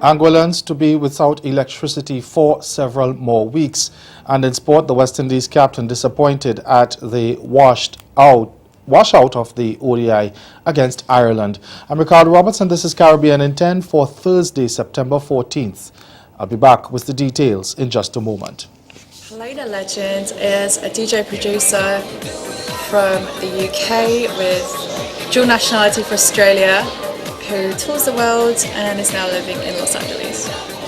Angolan's to be without electricity for several more weeks. And in sport, the West Indies captain disappointed at the washout of the ODI against Ireland. I'm Ricardo Roberts, and this is Caribbean in 10 for Thursday, September 14th. I'll be back with the details in just a moment. Helena Legend is a DJ producer from the UK with dual nationality for Australia, who tours the world and is now living in Los Angeles.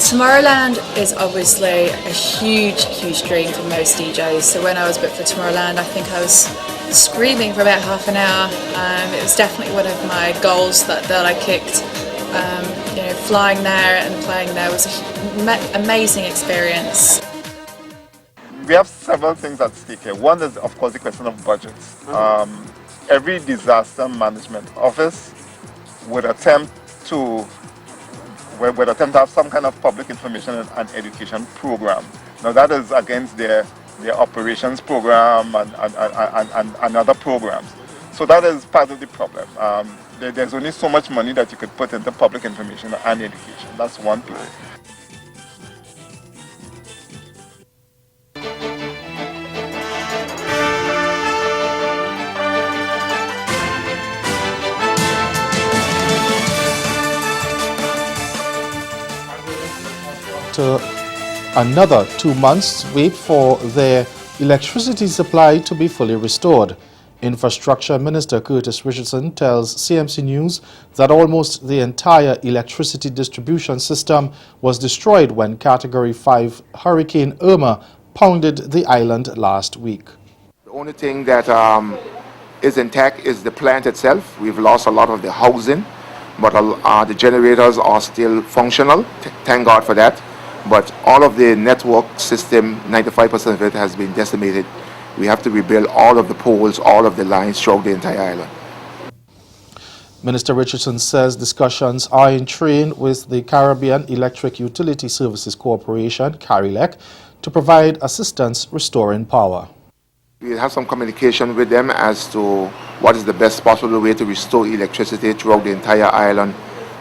Tomorrowland is obviously a huge dream for most DJs. So when I was booked for Tomorrowland, I think I was screaming for about half an hour. It was definitely one of my goals that I kicked. Flying there and playing there was an amazing experience. We have several things at stake here. One is, of course, the question of budgets. Every disaster management office would attempt to have some kind of public information and education program. Now that is against their operations program and other programs. So that is part of the problem. There's only so much money that you could put into public information and education. That's one piece. To another 2 months wait for their electricity supply to be fully restored. Infrastructure Minister Curtis Richardson tells CMC News that almost the entire electricity distribution system was destroyed when Category 5 Hurricane Irma pounded the island last week. The only thing that is intact is the plant itself. We've lost a lot of the housing, but the generators are still functional. Thank God for that. But all of the network system, 95% of it has been decimated. We have to rebuild all of the poles, all of the lines throughout the entire island. Minister Richardson says discussions are in train with the Caribbean Electric Utility Services Corporation, CARILEC, to provide assistance restoring power. We have some communication with them as to what is the best possible way to restore electricity throughout the entire island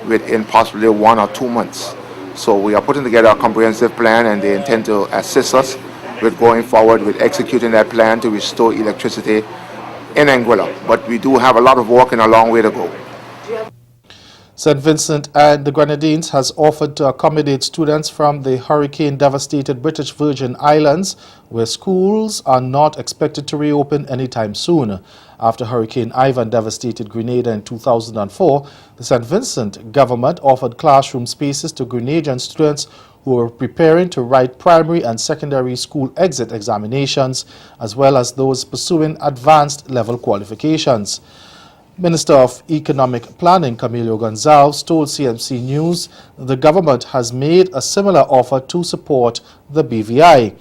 within possibly 1 or 2 months. So we are putting together a comprehensive plan, and they intend to assist us with going forward with executing that plan to restore electricity in Anguilla. But we do have a lot of work and a long way to go. St. Vincent and the Grenadines has offered to accommodate students from the hurricane-devastated British Virgin Islands, where schools are not expected to reopen anytime soon. After Hurricane Ivan devastated Grenada in 2004, the St. Vincent government offered classroom spaces to Grenadian students who were preparing to write primary and secondary school exit examinations, as well as those pursuing advanced level qualifications. Minister of Economic Planning Camilo Gonzalez told CMC News the government has made a similar offer to support the BVI,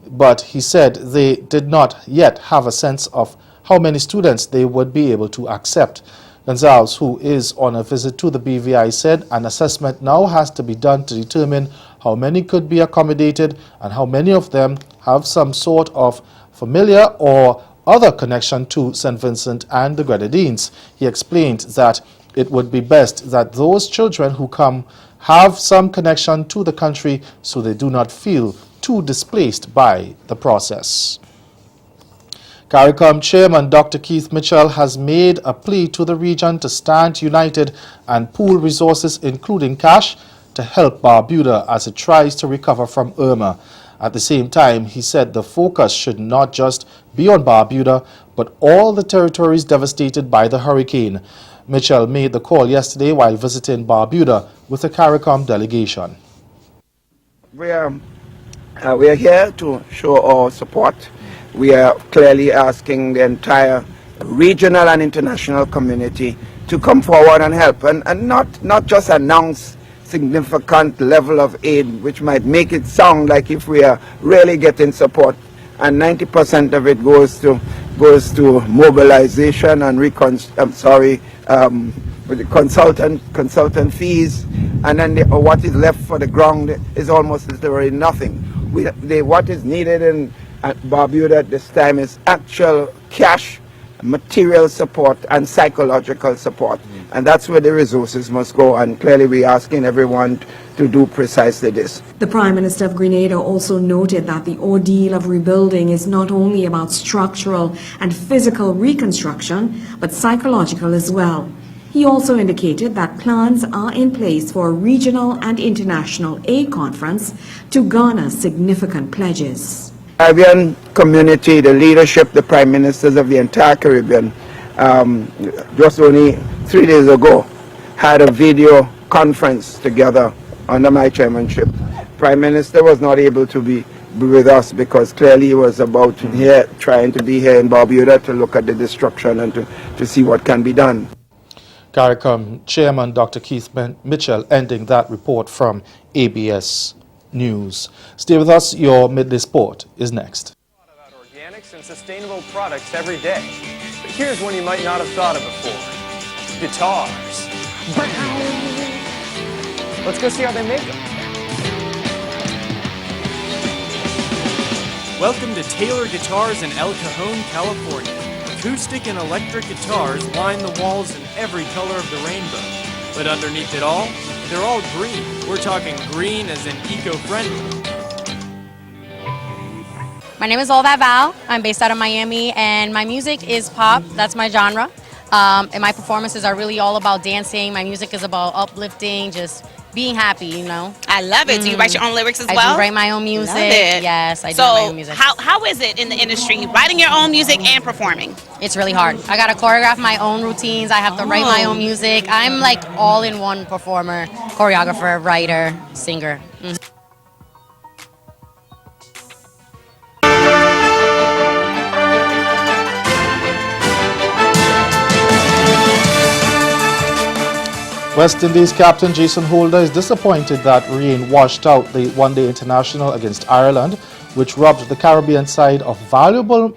but he said they did not yet have a sense of how many students they would be able to accept. Gonzalez, who is on a visit to the BVI, said an assessment now has to be done to determine how many could be accommodated and how many of them have some sort of familiar or other connection to St. Vincent and the Grenadines. He explained that it would be best that those children who come have some connection to the country so they do not feel too displaced by the process. CARICOM Chairman Dr. Keith Mitchell has made a plea to the region to stand united and pool resources, including cash, to help Barbuda as it tries to recover from Irma. At the same time, he said the focus should not just be on Barbuda, but all the territories devastated by the hurricane. Mitchell made the call yesterday while visiting Barbuda with a CARICOM delegation. We are We are here to show our support. We are clearly asking the entire regional and international community to come forward and help, and not just announce significant level of aid, which might make it sound like if we are really getting support, and 90% of it goes to mobilization and with the consultant fees, and then what is left for the ground is almost literally nothing. What is needed in Barbuda at this time is actual cash, material support, and psychological support, and that's where the resources must go. And clearly, we're asking everyone to do precisely this. The Prime Minister of Grenada also noted that the ordeal of rebuilding is not only about structural and physical reconstruction, but psychological as well. He also indicated that plans are in place for a regional and international aid conference to garner significant pledges. Caribbean community, the leadership, the prime ministers of the entire Caribbean, just only 3 days ago, had a video conference together under my chairmanship. Prime Minister was not able to be with us because clearly he was trying to be here in Barbuda to look at the destruction and to see what can be done. CARICOM Chairman Dr. Keith Mitchell ending that report from ABS News. Stay with us, your Midday Sport is next. About organics and sustainable products every day. But here's one you might not have thought of before. Guitars. Let's go see how they make them. Welcome to Taylor Guitars in El Cajon, California. Acoustic and electric guitars line the walls in every color of the rainbow. But underneath it all, they're all green. We're talking green as in eco-friendly. My name is That Val. I'm based out of Miami, and my music is pop. That's my genre. And my performances are really all about dancing. My music is about uplifting, just being happy, you know. I love it. Do you write your own lyrics as well? I do write my own music. Love it. Yes, I do my own music. So how is it in the industry, writing your own music and performing? It's really hard. I got to choreograph my own routines. I have to write my own music. I'm like all-in-one performer, choreographer, writer, singer. West Indies captain Jason Holder is disappointed that rain washed out the one-day international against Ireland, which robbed the Caribbean side of valuable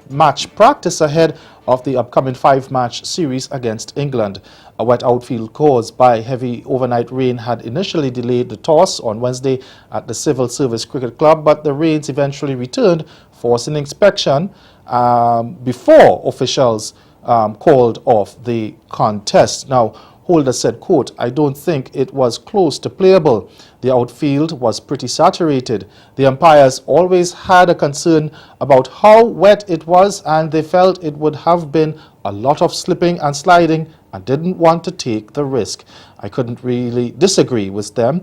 match practice ahead of the upcoming 5-match series against England. A wet outfield caused by heavy overnight rain had initially delayed the toss on Wednesday at the Civil Service Cricket Club, but the rains eventually returned, forcing inspection before officials called off the contest. Now, Holder said, quote, "I don't think it was close to playable. The outfield was pretty saturated. The umpires always had a concern about how wet it was, and they felt it would have been a lot of slipping and sliding and didn't want to take the risk. I couldn't really disagree with them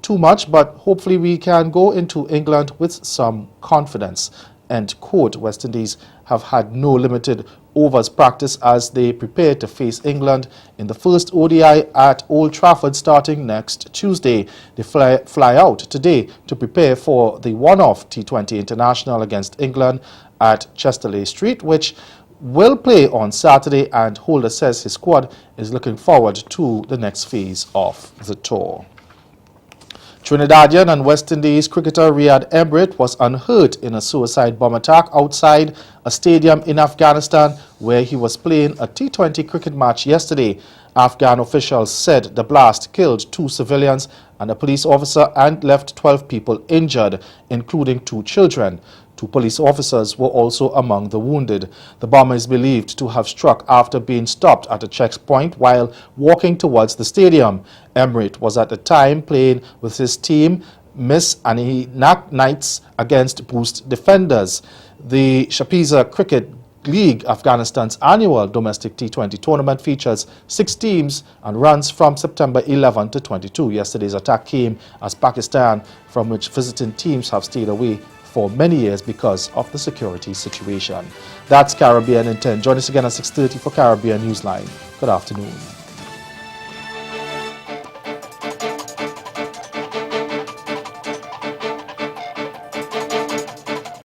too much, but hopefully we can go into England with some confidence." End quote. West Indies have had no limited overs practice as they prepare to face England in the first ODI at Old Trafford starting next Tuesday. They fly out today to prepare for the one-off T20 International against England at Chesterley Street, which will play on Saturday, and Holder says his squad is looking forward to the next phase of the tour. Trinidadian and West Indies cricketer Riyad Emrit was unhurt in a suicide bomb attack outside a stadium in Afghanistan where he was playing a T20 cricket match yesterday. Afghan officials said the blast killed 2 civilians and a police officer and left 12 people injured, including 2 children. 2 police officers were also among the wounded. The bomb is believed to have struck after being stopped at a checkpoint while walking towards the stadium. Emrit was at the time playing with his team, Miss Aninak Knights, against Boost Defenders. The Shapiza Cricket League, Afghanistan's annual domestic T20 tournament, features 6 teams and runs from September 11 to 22. Yesterday's attack came as Pakistan, from which visiting teams have stayed away for many years because of the security situation. That's Caribbean in 10. Join us again at 6:30 for Caribbean Newsline. Good afternoon.